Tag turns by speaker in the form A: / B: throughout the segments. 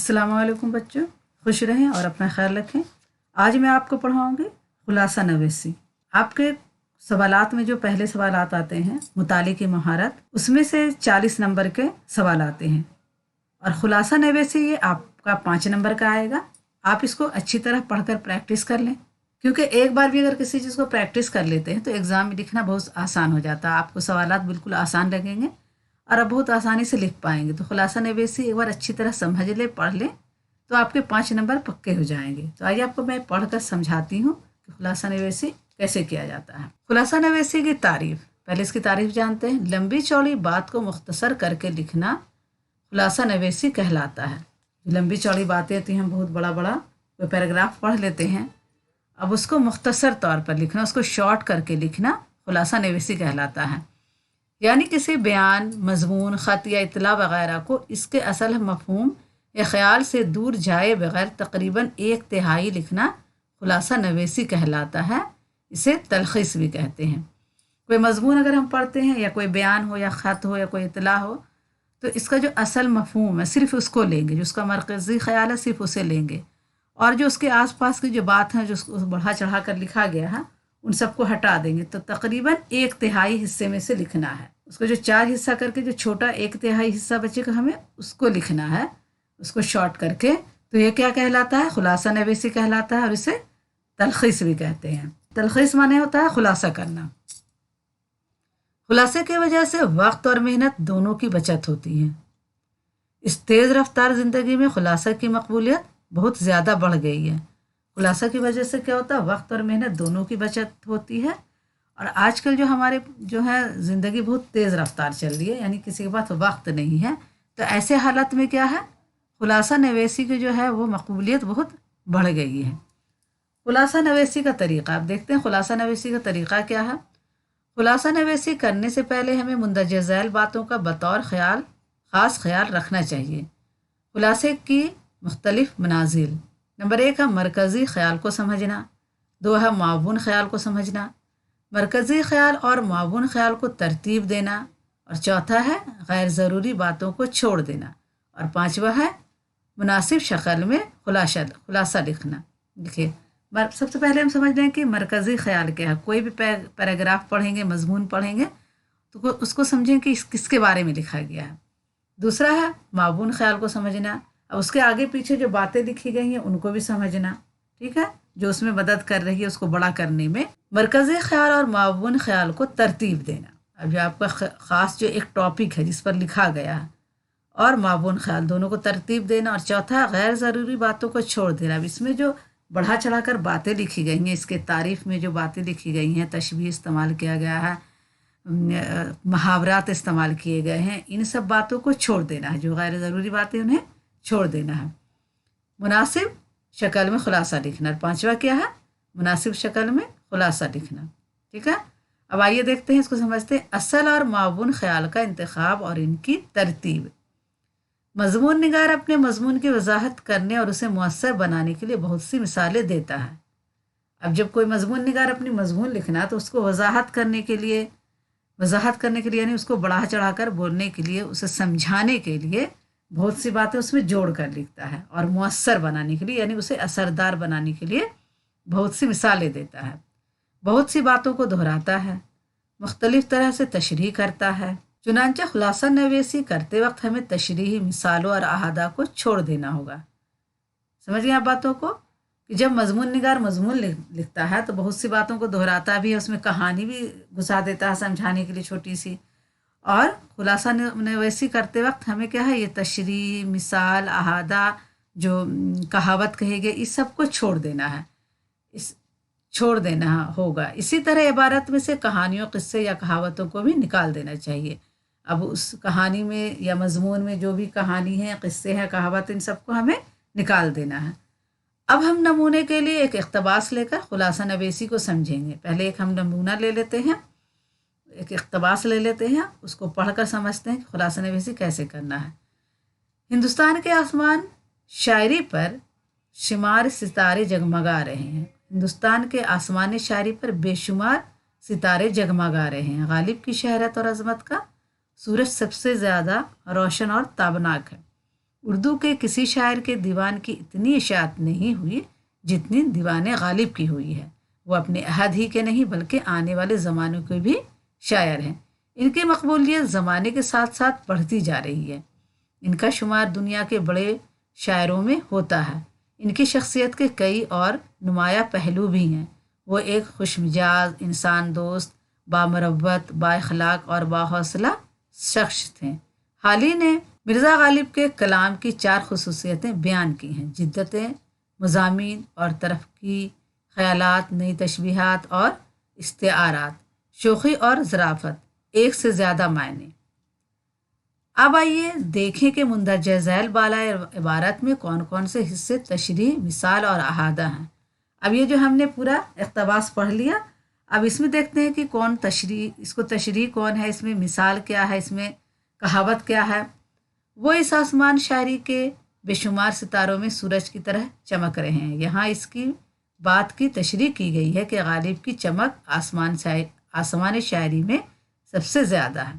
A: अस्सलाम वालेकुम बच्चों, खुश रहें और अपना ख्याल रखें। आज मैं आपको पढ़ाऊँगी खुलासा नवेसी। आपके सवालात में जो पहले सवालात आते हैं मुताले की महारत, उसमें से 40 नंबर के सवाल आते हैं और खुलासा नवेसी ये आपका 5 नंबर का आएगा। आप इसको अच्छी तरह पढ़कर प्रैक्टिस कर लें, क्योंकि एक बार भी अगर किसी चीज़ को प्रैक्टिस कर लेते हैं तो एग्ज़ाम में लिखना बहुत आसान हो जाता है। आपको सवालात बिल्कुल आसान लगेंगे और आप बहुत आसानी से लिख पाएंगे। तो खुलासा नवेसी एक बार अच्छी तरह समझ ले, पढ़ लें तो आपके 5 नंबर पक्के हो जाएंगे। तो आइए आपको मैं पढ़कर समझाती हूँ कि खुलासा नवेसी कैसे किया जाता है। खुलासा नवेसी की तारीफ, पहले इसकी तारीफ जानते हैं। लंबी चौड़ी बात को मुख्तसर करके लिखना खुलासा नवेसी कहलाता है। लंबी चौड़ी बातें होती हैं, हम बहुत बड़ा बड़ा कोई पैराग्राफ पढ़ लेते हैं, अब उसको मुख्तसर तौर पर लिखना, उसको शॉर्ट करके लिखना खुलासा नवेसी कहलाता है। यानी किसी बयान, मजमून, ख़त या इतला वगैरह को इसके असल मफहूम या ख्याल से दूर जाए बगैर तकरीबन 1/3 लिखना खुलासा नवेसी कहलाता है। इसे तलखीस भी कहते हैं। कोई मजमून अगर हम पढ़ते हैं या कोई बयान हो या ख़त हो या कोई इतला हो, तो इसका जो असल मफहूम है सिर्फ उसको लेंगे, जो उसका मरकज़ी ख्याल है सिर्फ उसे लेंगे, और जो उसके आसपास की जो बात है, जो उसको बढ़ा चढ़ा कर लिखा गया है, उन सबको हटा देंगे। तो तकरीबन 1/3 हिस्से में से लिखना है। उसको जो 4 हिस्सा करके जो छोटा 1/3 हिस्सा बचेगा हमें उसको लिखना है, उसको शॉर्ट करके। तो ये क्या कहलाता है? खुलासा नवेसी कहलाता है, और इसे तलखीस भी कहते हैं। तलखीस माने होता है खुलासा करना। खुलासे की वजह से वक्त और मेहनत दोनों की बचत होती है। इस तेज़ रफ्तार ज़िंदगी में खुलासा की मकबूलियत बहुत ज़्यादा बढ़ गई है। खुलासा की वजह से क्या होता है? वक्त और मेहनत दोनों की बचत होती है। और आजकल जो हमारे जो है ज़िंदगी बहुत तेज़ रफ्तार चल रही है, यानी किसी के पास वक्त नहीं है। तो ऐसे हालत में क्या है, खुलासा नवेसी की जो है वो मकबूलियत बहुत बढ़ गई है। खुलासा नवेसी का तरीक़ा आप देखते हैं। खुलासा नवेसी का तरीक़ा क्या है? खुलासा नवेसी करने से पहले हमें मुंदरज झैल बातों का बतौर ख़ास ख्याल रखना चाहिए। खुलासे की मुख्तलिफ मनाजिल। नंबर 1 है मरकज़ी ख़्याल को समझना, 2 है मावून ख़्याल को समझना, मरकज़ी ख़्याल और मावून ख़्याल को तरतीब देना, और चौथा है गैर ज़रूरी बातों को छोड़ देना, और 5वां है मुनासिब शक्ल में खुलासा लिखना। देखिए, सबसे पहले हम समझ लें कि मरकज़ी ख़्याल क्या है। कोई भी पैराग्राफ पढ़ेंगे, मजमून पढ़ेंगे, तो उसको समझें कि किसके बारे में लिखा गया है। दूसरा है मावून ख़्याल को समझना, अब उसके आगे पीछे जो बातें लिखी गई हैं उनको भी समझना, ठीक है, जो उसमें मदद कर रही है उसको बड़ा करने में। मरकज़ी ख़्याल और मावून ख़्याल को तरतीब देना, अब जो आपका ख़ास जो एक टॉपिक है जिस पर लिखा गया है, और मावून ख़्याल दोनों को तरतीब देना, और चौथा गैर ज़रूरी बातों को छोड़ देना। अब इसमें जो बढ़ा चढ़ा कर बातें लिखी गई हैं, इसके तारीफ़ में जो बातें लिखी गई हैं, तशबीह इस्तेमाल किया गया है, मुहावरात इस्तेमाल किए गए हैं, इन सब बातों को छोड़ देना है। जो गैर ज़रूरी बातें उन्हें छोड़ देना है। मुनासिब शक्ल में खुलासा लिखना, और 5वां क्या है? मुनासिब शक्ल में खुलासा लिखना, ठीक है। अब आइए देखते हैं, इसको समझते हैं। असल और मावून ख़्याल का इंतखाब और इनकी तरतीब। मज़मून निगार अपने मज़मून की वजाहत करने और उसे मुअस्सर बनाने के लिए बहुत सी मिसालें देता है। अब जब कोई मज़मून निगार अपनी मज़मून लिखना, तो उसको वजाहत करने के लिए यानी उसको बढ़ा चढ़ा कर बोलने के लिए, उसे समझाने के लिए बहुत सी बातें उसमें जोड़ कर लिखता है, और मुअस्सर बनाने के लिए यानी उसे असरदार बनाने के लिए बहुत सी मिसालें देता है। बहुत सी बातों को दोहराता है, मुख्तलिफ तरह से तशरीह करता है। चुनांचे खुलासा नवेसी करते वक्त हमें तशरीही मिसालों और अहादा को छोड़ देना होगा। समझ गए आप बातों को, कि जब मजमून निगार मजमून लिखता है तो बहुत सी बातों को दोहराता भी है, उसमें कहानी भी घुसा देता है समझाने के लिए छोटी सी। और खुलासा नवेसी करते वक्त हमें क्या है, ये तशरीह, मिसाल, अहादा, जो कहावत कहे गए, इस सब को छोड़ देना है, छोड़ देना होगा। इसी तरह इबारत में से कहानियों, किस्से या कहावतों को भी निकाल देना चाहिए। अब उस कहानी में या मजमून में जो भी कहानी है, किस्से हैं, कहावत, इन सबको हमें निकाल देना है। अब हम नमूने के लिए एक इक़्तिबास लेकर खुलासा नवेसी को समझेंगे। पहले एक हम नमूना ले लेते हैं, एक इक़्तिबास ले लेते हैं, उसको पढ़कर समझते हैं कि खुलासा नवेसी कैसे करना है। हिंदुस्तान के आसमान शायरी पर शुमार सितारे जगमगा रहे हैं। हिंदुस्तान के आसमान शायरी पर बेशुमार सितारे जगमगा रहे हैं। गालिब की शहरत और अज़मत का सूरज सबसे ज़्यादा रोशन और ताबनाक है। اردو کے کسی شاعر کے دیوان کی اتنی اشاعت نہیں ہوئی جتنی دیوان غالب کی ہوئی ہے۔ وہ اپنے عہد ہی کے نہیں بلکہ آنے والے زمانوں کے بھی شاعر ہیں۔ ان کی مقبولیت زمانے کے ساتھ ساتھ بڑھتی جا رہی ہے۔ ان کا شمار دنیا کے بڑے شاعروں میں ہوتا ہے۔ ان کی شخصیت کے کئی اور نمایاں پہلو بھی ہیں۔ وہ ایک خوش مزاج، انسان دوست، بامروت، با اخلاق اور باحوصلہ شخص تھے۔ حال ہی نے مرزا غالب کے کلام کی 4 خصوصیتیں بیان کی ہیں: جدتیں، مضامین اور ترقی، خیالات، نئی تشبیہات اور استعارات، شوخی اور ظرافت، ایک سے زیادہ معنی۔ اب آئیے دیکھیں کہ مندرجہ ذیل بالا عبارت میں کون کون سے حصے تشریح، مثال اور احادہ ہیں۔ اب یہ جو ہم نے پورا اقتباس پڑھ لیا، اب اس میں دیکھتے ہیں کہ کون تشریح، اس کو تشریح کون ہے، اس میں مثال کیا ہے، اس میں کہاوت کیا ہے۔ وہ اس آسمان شاعری کے بے شمار ستاروں میں سورج کی طرح چمک رہے ہیں۔ یہاں اس کی بات کی تشریح کی گئی ہے کہ غالب کی چمک آسمان شاعری میں سب سے زیادہ ہے۔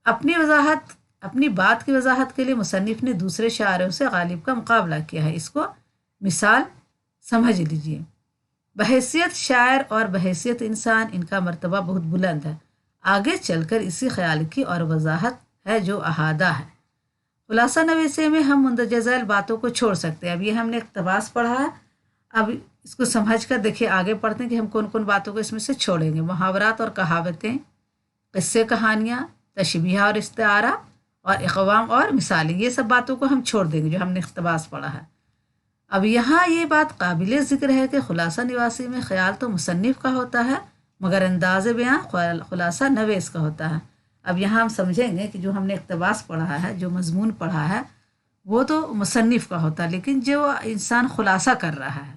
A: اپنی بات کی وضاحت کے لیے مصنف نے دوسرے شاعروں سے غالب کا مقابلہ کیا ہے۔ اس کو مثال سمجھ لیجئے۔ بحیثیت شاعر اور بحیثیت انسان ان کا مرتبہ بہت بلند ہے۔ آگے چل کر اسی خیال کی اور وضاحت ہے جو احادہ ہے۔ خلاصہ نویسے میں ہم مندرجہ ذیل باتوں کو چھوڑ سکتے ہیں۔ اب یہ ہم نے اقتباس پڑھا ہے، اب اس کو سمجھ کر دیکھیے آگے پڑھتے ہیں کہ ہم کون کون باتوں کو اس میں سے چھوڑیں گے۔ محاورات اور کہاوتیں، قصے کہانیاں، تشبیہ اور استعارہ، اور اقوام اور مثالیں، یہ سب باتوں کو ہم چھوڑ دیں گے جو ہم نے اقتباس پڑھا ہے۔ اب یہاں یہ بات قابل ذکر ہے کہ خلاصہ نویسی میں خیال تو مصنف کا ہوتا ہے مگر انداز بیاں خلاصہ نویس کا ہوتا ہے۔ اب یہاں ہم سمجھیں گے کہ جو ہم نے اقتباس پڑھا ہے، جو مضمون پڑھا ہے، وہ تو مصنف کا ہوتا ہے، لیکن جو انسان خلاصہ کر رہا ہے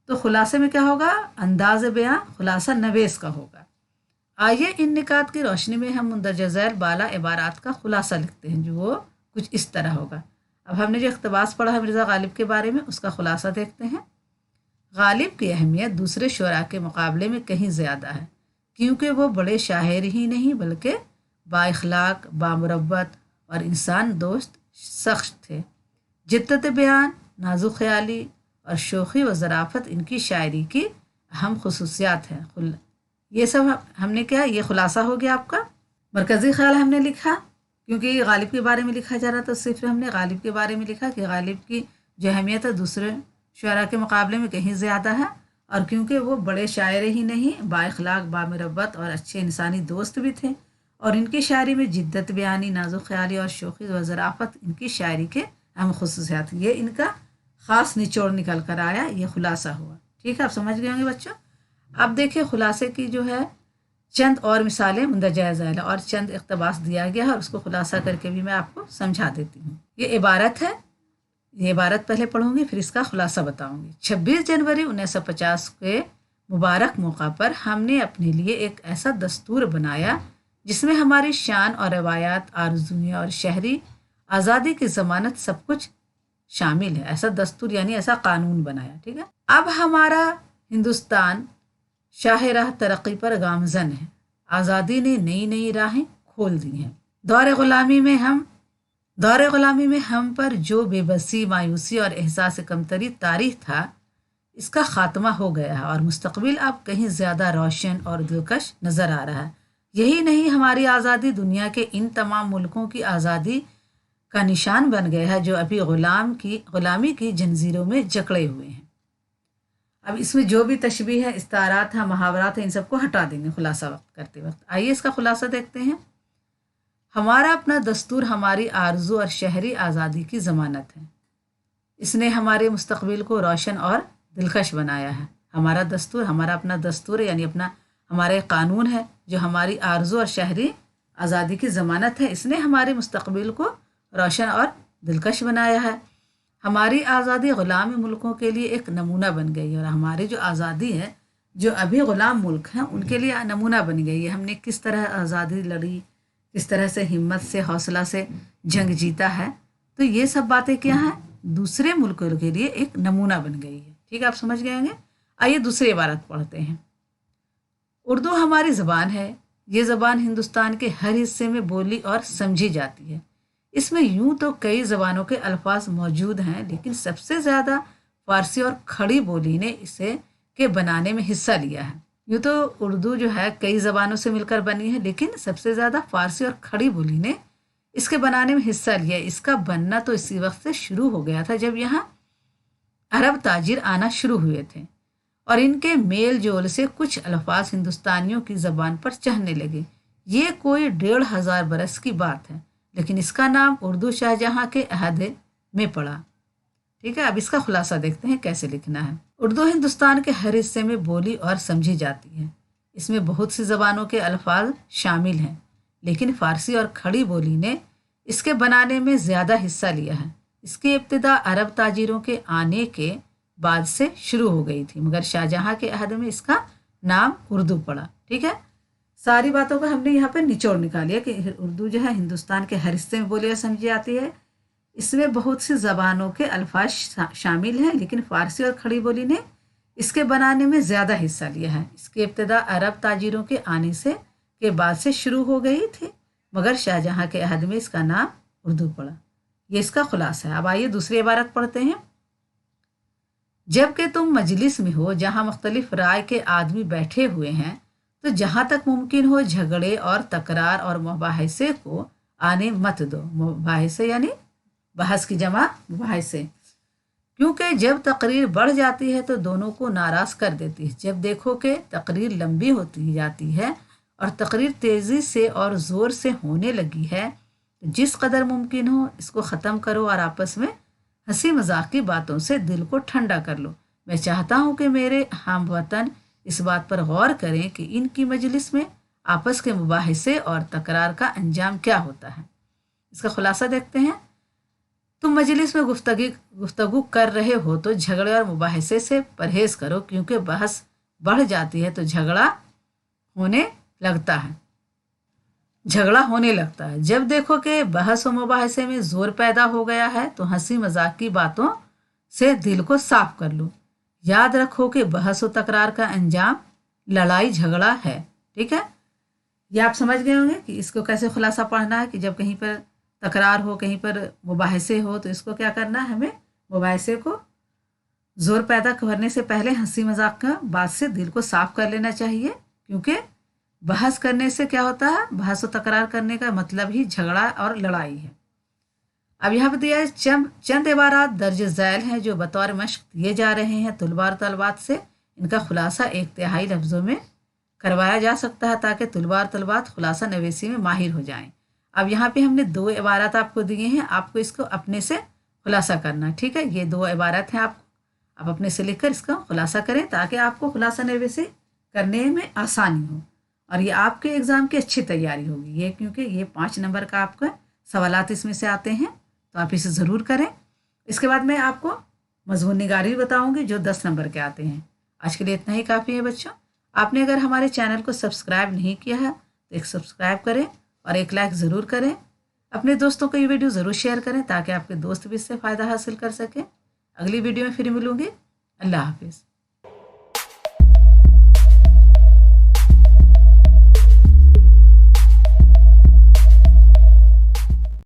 A: تو خلاصے میں کیا ہوگا؟ انداز بیاں خلاصہ نویس کا ہوگا۔ آئیے ان نکات کی روشنی میں ہم مندرجہ ذیل بالا عبارات کا خلاصہ لکھتے ہیں، جو وہ کچھ اس طرح ہوگا۔ اب ہم نے جو اقتباس پڑھا ہے مرزا غالب کے بارے میں، اس کا خلاصہ دیکھتے ہیں۔ غالب کی اہمیت دوسرے شعراء کے مقابلے میں کہیں زیادہ ہے، کیونکہ وہ بڑے شاعر ہی نہیں بلکہ با اخلاق، بامروت اور انسان دوست شخص تھے۔ جدت بیان، نازک خیالی اور شوخی و ظرافت ان کی شاعری کی اہم خصوصیات ہیں۔ یہ سب ہم نے کیا، یہ خلاصہ ہو گیا آپ کا۔ مرکزی خیال ہم نے لکھا کیونکہ یہ غالب کے بارے میں لکھا جا رہا تھا، صرف ہم نے غالب کے بارے میں لکھا کہ غالب کی جو اہمیت ہے دوسرے شعراء کے مقابلے میں کہیں زیادہ ہے، اور کیونکہ وہ بڑے شاعر ہی نہیں، با اخلاق، بامروت اور اچھے انسانی دوست بھی تھے، اور ان کی شاعری میں جدت بیانی، نازک خیالی اور شوخی و ظرافت ان کی شاعری کے اہم خصوصیات، یہ ان کا خاص نچوڑ نکل کر آیا، یہ خلاصہ ہوا۔ ٹھیک ہے، آپ سمجھ گئے ہوں گے بچوں۔ اب دیکھیں خلاصے کی جو ہے چند اور مثالیں مندرجہ ذیل اور چند اقتباس دیا گیا ہے، اور اس کو خلاصہ کر کے بھی میں آپ کو سمجھا دیتی ہوں۔ یہ عبارت ہے، یہ عبارت پہلے پڑھوں گی پھر اس کا خلاصہ بتاؤں گی۔ 26 جنوری 1950 کے مبارک موقع پر ہم نے اپنے لیے ایک ایسا دستور بنایا جس میں ہماری شان اور روایات، آرزوئیں اور شہری آزادی کی ضمانت سب کچھ شامل ہے۔ ایسا دستور یعنی ایسا قانون بنایا، ٹھیک ہے۔ اب ہمارا ہندوستان شاہ راہ ترقی پر گامزن ہے۔ آزادی نے نئی نئی راہیں کھول دی ہیں۔ دور غلامی میں ہم پر جو بے بسی، مایوسی اور احساس کمتری طاری تھا، اس کا خاتمہ ہو گیا ہے، اور مستقبل اب کہیں زیادہ روشن اور دلکش نظر آ رہا ہے۔ یہی نہیں، ہماری آزادی دنیا کے ان تمام ملکوں کی آزادی کا نشان بن گیا ہے جو ابھی غلامی کی جنزیروں میں جکڑے ہوئے ہیں۔ اب اس میں جو بھی تشبیہ ہے، استعارات ہیں، محاورات ہیں، ان سب کو ہٹا دیں گے خلاصہ کرتے وقت۔ آئیے اس کا خلاصہ دیکھتے ہیں۔ ہمارا اپنا دستور ہماری آرزو اور شہری آزادی کی ضمانت ہے۔ اس نے ہمارے مستقبل کو روشن اور دلکش بنایا ہے۔ ہمارا دستور، ہمارا اپنا دستور یعنی ہمارا ایک قانون ہے جو ہماری آرزو اور شہری آزادی کی ضمانت ہے۔ اس نے ہمارے مستقبل کو روشن اور دلکش بنایا ہے۔ ہماری آزادی غلام ملکوں کے لیے ایک نمونہ بن گئی ہے، اور ہماری جو آزادی ہے، جو ابھی غلام ملک ہیں ان کے لیے نمونہ بن گئی ہے۔ ہم نے کس طرح آزادی لڑی، کس طرح سے ہمت سے، حوصلہ سے جنگ جیتا ہے، تو یہ سب باتیں کیا ہیں، دوسرے ملکوں کے لیے ایک نمونہ بن گئی ہے۔ ٹھیک ہے، آپ سمجھ گئے ہوں گے۔ آئیے دوسری عبارت پڑھتے ہیں۔ اردو ہماری زبان ہے۔ یہ زبان ہندوستان کے ہر حصے میں بولی اور سمجھی جاتی ہے۔ इसमें यूं तो कई ज़बानों के अल्फाज मौजूद हैं, लेकिन सबसे ज़्यादा फ़ारसी और खड़ी बोली ने इसे के बनाने में हिस्सा लिया है। यूँ तो उर्दू जो है कई ज़बानों से मिलकर बनी है, लेकिन सबसे ज़्यादा फ़ारसी और खड़ी बोली ने इसके बनाने में हिस्सा लिया। इसका बनना तो इसी वक्त से शुरू हो गया था जब यहाँ अरब ताजिर आना शुरू हुए थे और इनके मेल जोल से कुछ अल्फाज हिंदुस्तानियों की ज़बान पर चढ़ने लगे। ये कोई 1500 बरस की बात है, लेकिन इसका नाम उर्दू शाहजहाँ के अहद में पड़ा। ठीक है, अब इसका खुलासा देखते हैं कैसे लिखना है। उर्दू हिंदुस्तान के हर हिस्से में बोली और समझी जाती है। इसमें बहुत सी ज़बानों के अल्फाज शामिल हैं, लेकिन फ़ारसी और खड़ी बोली ने इसके बनाने में ज़्यादा हिस्सा लिया है। इसकी इब्तिदा अरब ताजिरों के आने के बाद से शुरू हो गई थी, मगर शाहजहाँ के अहद में इसका नाम उर्दू पड़ा। ठीक है, सारी बातों का हमने यहाँ पे निचोड़ निकालिया कि उर्दू जो है हिंदुस्तान के हर हिस्से में बोली और समझी जाती है। इसमें बहुत सी ज़बानों के अल्फाज शामिल हैं, लेकिन फ़ारसी और खड़ी बोली ने इसके बनाने में ज़्यादा हिस्सा लिया है। इसकी इब्तिदा अरब ताजिरों के आने से के बाद से शुरू हो गई थी, मगर शाहजहाँ के अहद में इसका नाम उर्दू पड़ा। ये इसका खुलासा है। अब आइए दूसरी इबारत पढ़ते हैं। जबकि तुम मजलिस में हो जहाँ मुख्तलिफ राय के आदमी बैठे हुए हैं, तो जहाँ तक मुमकिन हो झगड़े और तकरार और मुबाहिसे को आने मत दो। मुबाहिसे यानी बहस की जमा मुबाहिसे, क्योंकि जब तकरीर बढ़ जाती है तो दोनों को नाराज कर देती है। जब देखो कि तकरीर लंबी होती जाती है और तकरीर तेज़ी से और ज़ोर से होने लगी है, तो जिस कदर मुमकिन हो इसको ख़त्म करो और आपस में हंसी मजाक की बातों से दिल को ठंडा कर लो। मैं चाहता हूँ कि मेरे हम वतन इस बात पर गौर करें कि इनकी मजलिस में आपस के मुबाहिसे और तकरार का अंजाम क्या होता है। इसका खुलासा देखते हैं। तुम मजलिस में गुफ्तगू कर रहे हो तो झगड़े और मुबाहिसे से परहेज करो, क्योंकि बहस बढ़ जाती है तो झगड़ा होने लगता है। जब देखो कि बहस और मुबाहिसे में जोर पैदा हो गया है तो हंसी मजाक की बातों से दिल को साफ कर लो। याद रखो कि बहस और तकरार का अंजाम लड़ाई झगड़ा है। ठीक है, ये आप समझ गए होंगे कि इसको कैसे खुलासा पढ़ना है कि जब कहीं पर तकरार हो, कहीं पर मुबाहिसे हो, तो इसको क्या करना है, हमें मुबाहिसे को जोर पैदा करने से पहले हंसी मजाक का बात से दिल को साफ कर लेना चाहिए, क्योंकि बहस करने से क्या होता है, बहस और तकरार करने का मतलब ही झगड़ा और लड़ाई है। अब यहाँ पर दिया चंद इबारात दर्ज झैल हैं जो बतौर मश्क दिए जा रहे हैं तुलबा और तलबात से। इनका खुलासा एक तिहाई लफ्ज़ों में करवाया जा सकता है ताकि तुलबा और तलबात खुलासा नवेसी में माहिर हो जाएं। अब यहाँ पे हमने 2 इबारत आपको दिए हैं, आपको इसको अपने से खुलासा करना। ठीक है, ये 2 इबारत हैं, आप अपने से लिखकर इसका खुलासा करें ताकि आपको खुलासा नवेसी करने में आसानी हो और ये आपके एग्ज़ाम की अच्छी तैयारी होगी। ये क्योंकि ये 5 नंबर का आपका सवालात इसमें से आते हैं, तो आप इसे ज़रूर करें। इसके बाद मैं आपको मज़मून निगारी बताऊँगी जो 10 नंबर के आते हैं। आज के लिए इतना ही काफ़ी है बच्चों। आपने अगर हमारे चैनल को सब्सक्राइब नहीं किया है तो एक सब्सक्राइब करें और एक लाइक ज़रूर करें। अपने दोस्तों को ये वीडियो ज़रूर शेयर करें ताकि आपके दोस्त भी इससे फ़ायदा हासिल कर सकें। अगली वीडियो में फिर मिलूँगी। अल्लाह हाफिज़।